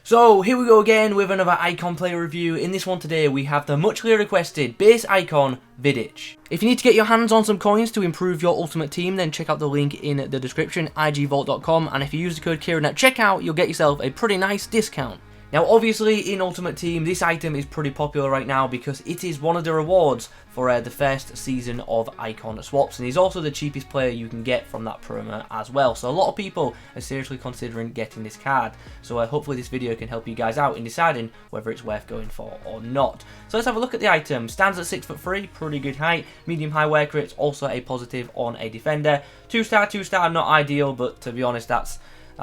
So here we go again with another icon player review. In this one today we have the muchly requested base icon Vidic. If you need to get your hands on some coins to improve your ultimate team, then check out the link in the description, igvault.com, and if you use the code Kieron at checkout, you'll get yourself a pretty nice discount. Now obviously in Ultimate Team this item is pretty popular right now because it is one of the rewards for the first season of Icon Swaps, and he's also the cheapest player you can get from that promo as well. So a lot of people are seriously considering getting this card, so hopefully this video can help you guys out in deciding whether it's worth going for or not. So let's have a look at the item. Stands at 6'3", pretty good height, medium high work rates, also a positive on a defender. 2-star, not ideal, but to be honest that's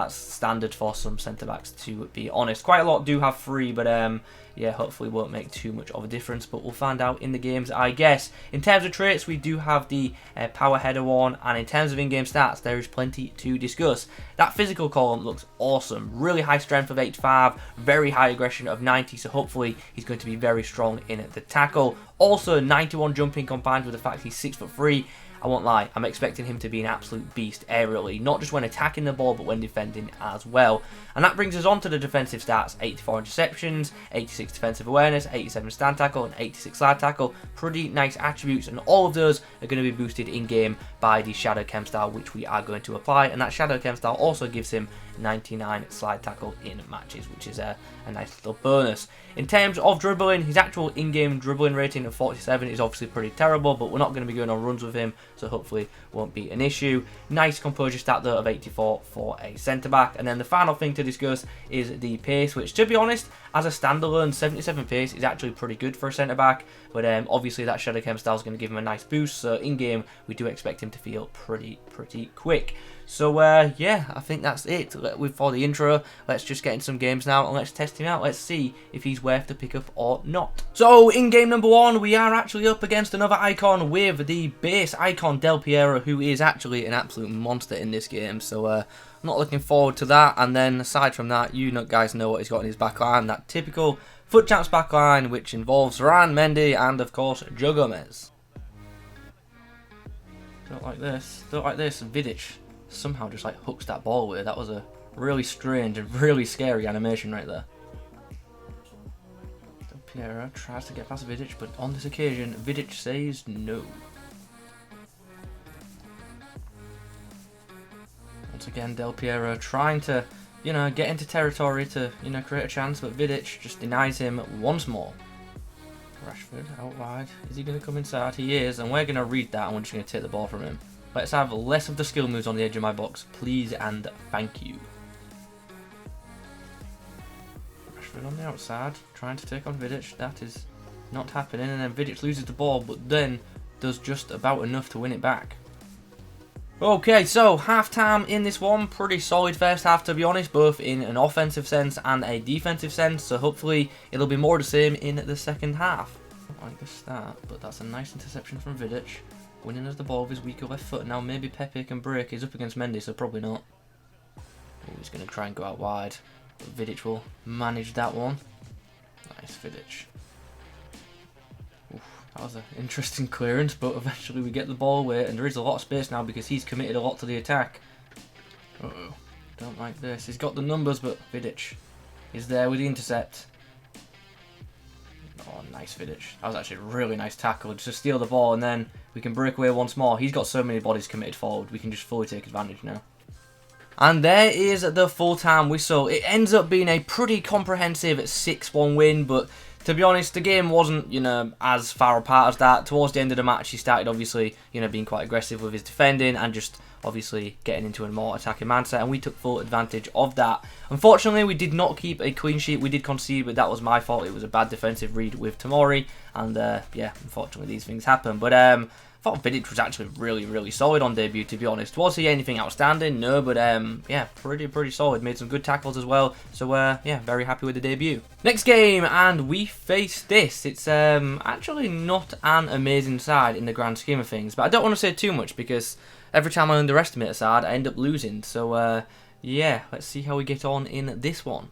standard for some centre-backs, to be honest. Quite a lot do have 3, but yeah, hopefully won't make too much of a difference, but we'll find out in the games, I guess. In terms of traits, we do have the power header one, and in terms of in-game stats, there is plenty to discuss. That physical column looks awesome. Really high strength of 85, very high aggression of 90, so hopefully he's going to be very strong in the tackle. Also, 91 jumping combined with the fact he's 6'3". I won't lie, I'm expecting him to be an absolute beast aerially, not just when attacking the ball, but when defending as well. And that brings us on to the defensive stats: 84 interceptions, 86 defensive awareness, 87 stand tackle, and 86 slide tackle. Pretty nice attributes, and all of those are going to be boosted in-game by the Shadow Chem style, which we are going to apply. And that Shadow Chem style also gives him 99 slide tackle in matches, which is a nice little bonus. In terms of dribbling, his actual in-game dribbling rating of 47 is obviously pretty terrible, but we're not going to be going on runs with him, so hopefully won't be an issue. Nice composure stat though of 84 for a centre-back. And then the final thing to discuss is the pace, which to be honest, as a standalone, 77 pace is actually pretty good for a centre-back, but obviously that Shadow Chem style is going to give him a nice boost, so in-game we do expect him to feel pretty quick. So yeah, I think that's it for the intro. Let's just get in some games now and let's test him out. Let's see if he's worth the pickup or not. So in game number 1, we are actually up against another icon with the base icon Del Piero, who is actually an absolute monster in this game. So I'm not looking forward to that. And then aside from that, you guys know what he's got in his backline, that typical FUT Champs backline, which involves Varane, Mendy, and of course Joe Gomez. Don't like this. Vidic somehow just like hooks that ball away. That was a really strange and really scary animation right there. Del Piero tries to get past Vidic, but on this occasion Vidic says no. Once again Del Piero trying to, get into territory to, create a chance, but Vidic just denies him once more. Rashford out wide. Is he going to come inside? He is, and we're going to read that and we're just going to take the ball from him. Let's have less of the skill moves on the edge of my box, please and thank you. Rashford on the outside, trying to take on Vidic. That is not happening, and then Vidic loses the ball, but then does just about enough to win it back. Okay, so half-time in this one. Pretty solid first half, to be honest, both in an offensive sense and a defensive sense, so hopefully it'll be more the same in the second half. I don't like the start, but that's a nice interception from Vidic. Winning us the ball with his weaker left foot. Now maybe Pepe can break. He's up against Mendy, so probably not. Oh, he's going to try and go out wide. But Vidic will manage that one. Nice, Vidic. Oof, that was an interesting clearance, but eventually we get the ball away, and there is a lot of space now because he's committed a lot to the attack. Uh-oh. Don't like this. He's got the numbers, but Vidic is there with the intercept. Oh, nice Vidic. That was actually a really nice tackle. Just to steal the ball, and then we can break away once more. He's got so many bodies committed forward. We can just fully take advantage now. And there is the full-time whistle. It ends up being a pretty comprehensive 6-1 win, but to be honest, the game wasn't, as far apart as that. Towards the end of the match, he started obviously, being quite aggressive with his defending and just obviously getting into a more attacking mindset, and we took full advantage of that. Unfortunately, we did not keep a clean sheet. We did concede, but that was my fault. It was a bad defensive read with Tomori, and yeah, unfortunately these things happen. But I thought Vidic was actually really solid on debut, to be honest. Was he anything outstanding? No, but yeah, pretty solid. Made some good tackles as well. So yeah, very happy with the debut. Next game, and we face this. It's actually not an amazing side in the grand scheme of things, but I don't want to say too much because every time I underestimate a side, I end up losing. So yeah, let's see how we get on in this one.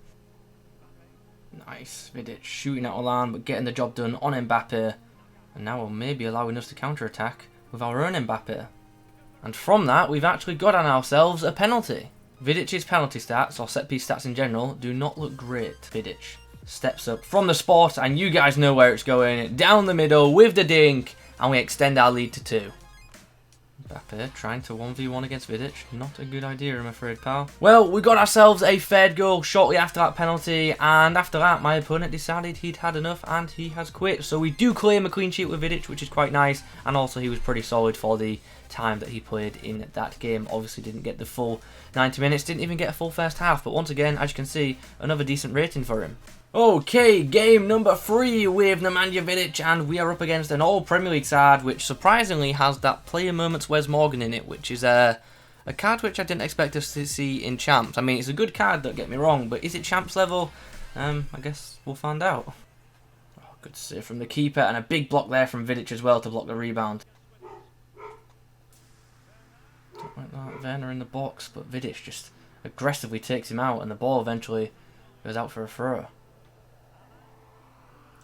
Nice, Vidic shooting out of line, but getting the job done on Mbappe. And now we'll maybe allowing us to counter-attack with our own Mbappe. And from that, we've actually got on ourselves a penalty. Vidic's penalty stats, or set piece stats in general, do not look great. Vidic steps up from the spot, and you guys know where it's going. Down the middle with the dink, and we extend our lead to 2. Mbappe trying to 1v1 against Vidic. Not a good idea, I'm afraid, pal. Well, we got ourselves a third goal shortly after that penalty, and after that, my opponent decided he'd had enough, and he has quit. So we do claim a clean sheet with Vidic, which is quite nice, and also he was pretty solid for the time that he played in that game. Obviously didn't get the full 90 minutes, didn't even get a full first half, but once again, as you can see, another decent rating for him. Okay, game number 3 with Nemanja Vidic, and we are up against an all-Premier League side, which surprisingly has that Player Moments Wes Morgan in it, which is a card which I didn't expect us to see in Champs. I mean, it's a good card, don't get me wrong, but is it Champs level? I guess we'll find out. Oh, good save from the keeper, and a big block there from Vidic as well to block the rebound. Don't like that. Werner in the box, but Vidic just aggressively takes him out, and the ball eventually goes out for a throw.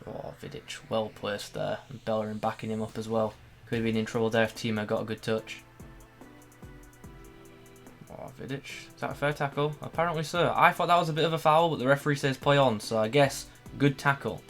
Oh, Vidic well placed there, and Bellerin backing him up as well. Could have been in trouble there if Timo got a good touch. Oh, Vidic, is that a fair tackle? Apparently so. I thought that was a bit of a foul, but the referee says play on, so I guess good tackle.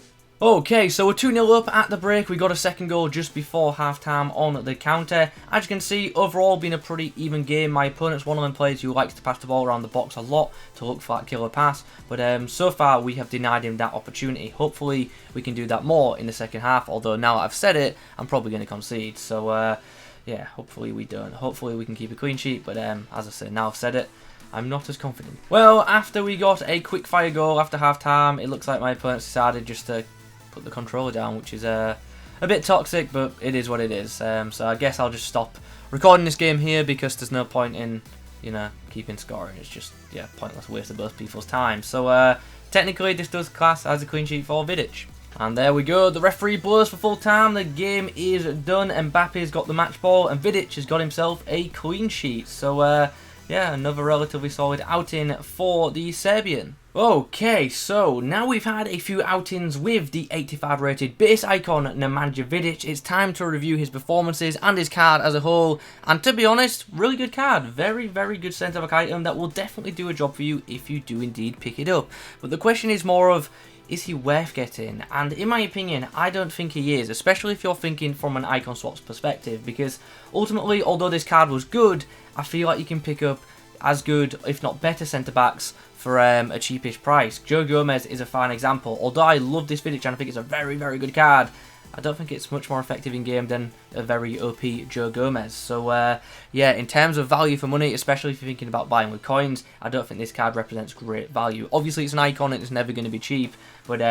Okay, so we're 2-0 up at the break. We got a second goal just before half-time on the counter. As you can see, overall been a pretty even game. My opponent's one of them players who likes to pass the ball around the box a lot to look for that killer pass. But so far, we have denied him that opportunity. Hopefully, we can do that more in the second half. Although, now that I've said it, I'm probably going to concede. So, yeah, hopefully we don't. Hopefully, we can keep a clean sheet. But as I said, now I've said it, I'm not as confident. Well, after we got a quick-fire goal after half-time, it looks like my opponent's decided just to put the controller down, which is a bit toxic, but it is what it is. So I guess I'll just stop recording this game here because there's no point in, you know, keeping scoring. It's just, yeah, pointless waste of both people's time. So technically this does class as a clean sheet for Vidic. And there we go, the referee blows for full time, the game is done, Mbappe's got the match ball, and Vidic has got himself a clean sheet. So yeah, another relatively solid outing for the Serbian. Okay, so now we've had a few outings with the 85 rated base icon Nemanja Vidic, it's time to review his performances and his card as a whole. And to be honest, really good card, very, very good centre-back item that will definitely do a job for you if you do indeed pick it up. But the question is more of, is he worth getting? And in my opinion, I don't think he is, especially if you're thinking from an icon swaps perspective, because ultimately, although this card was good, I feel like you can pick up as good, if not better, centre-backs for a cheapish price. Joe Gomez is a fine example. Although I love this Vidic and I think it's a very, very good card, I don't think it's much more effective in game than a very OP Joe Gomez. So yeah, in terms of value for money, especially if you're thinking about buying with coins, I don't think this card represents great value. Obviously it's an icon and it's never going to be cheap, but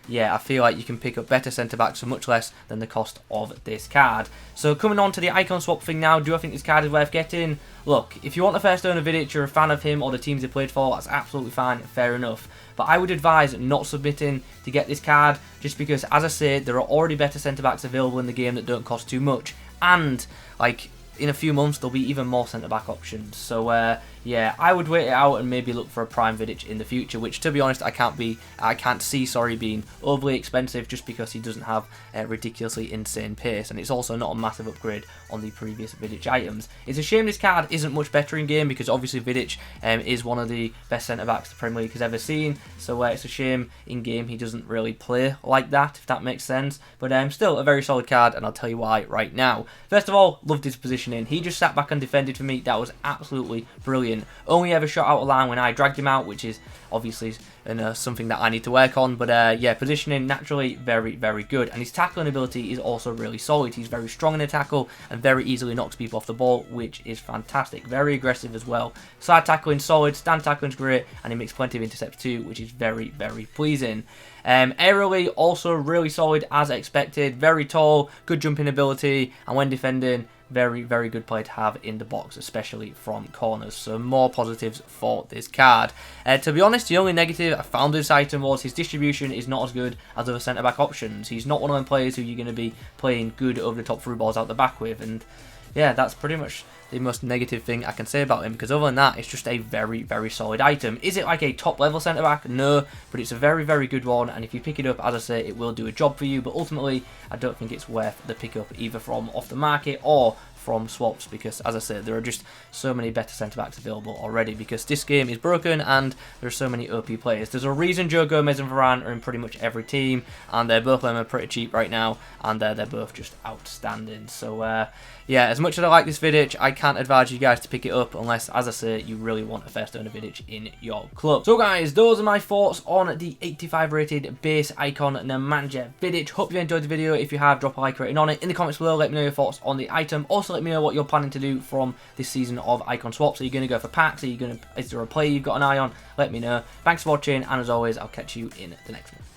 yeah, I feel like you can pick up better centre-backs for much less than the cost of this card. So coming on to the icon swap thing now, do I think this card is worth getting? Look, if you want the first owner Vidic, you're a fan of him or the teams he played for, that's absolutely fine, fair enough. But I would advise not submitting to get this card, just because, as I said, there are already better centre-backs available in the game that don't cost too much. And, like, in a few months, there'll be even more centre-back options. So, yeah, I would wait it out and maybe look for a prime Vidic in the future, which, to be honest, I can't see being overly expensive just because he doesn't have a ridiculously insane pace, and it's also not a massive upgrade on the previous Vidic items. It's a shame this card isn't much better in game because obviously Vidic is one of the best centre-backs the Premier League has ever seen, so it's a shame in game he doesn't really play like that, if that makes sense. But still a very solid card, and I'll tell you why right now. First of all, loved his positioning. He just sat back and defended for me. That was absolutely brilliant. Only ever shot out of line when I dragged him out, which is obviously something that I need to work on. But yeah, positioning naturally very, very good. And his tackling ability is also really solid. He's very strong in the tackle and very easily knocks people off the ball, which is fantastic. Very aggressive as well. Side tackling solid, stand tackling's great, and he makes plenty of intercepts too, which is very, very pleasing. Aerially also really solid as expected. Very tall, good jumping ability, and when defending, very, very good play to have in the box, especially from corners. So more positives for this card. To be honest, the only negative I found with this item was his distribution is not as good as other centre-back options. He's not one of them players who you're going to be playing good over-the-top through balls out the back with, and yeah, that's pretty much the most negative thing I can say about him, because other than that, it's just a very, very solid item. Is it like a top-level centre-back? No, but it's a very, very good one, and if you pick it up, as I say, it will do a job for you, but ultimately, I don't think it's worth the pickup either from off the market or from swaps, because as I said, there are just so many better centre-backs available already, because this game is broken and there are so many OP players. There's a reason Joe Gomez and Varane are in pretty much every team, and they're both of them are pretty cheap right now, and they're both just outstanding. So yeah, as much as I like this Vidic, I can't advise you guys to pick it up unless, as I say, you really want a first owner Vidic in your club. So guys, those are my thoughts on the 85 rated base icon Nemanja Vidic. Hope you enjoyed the video. If you have, drop a like rating on it. In the comments below, let me know your thoughts on the item. Also, let me know what you're planning to do from this season of icon swaps. Are you going to go for packs? Is there a player you've got an eye on? Let me know. Thanks for watching, and as always, I'll catch you in the next one.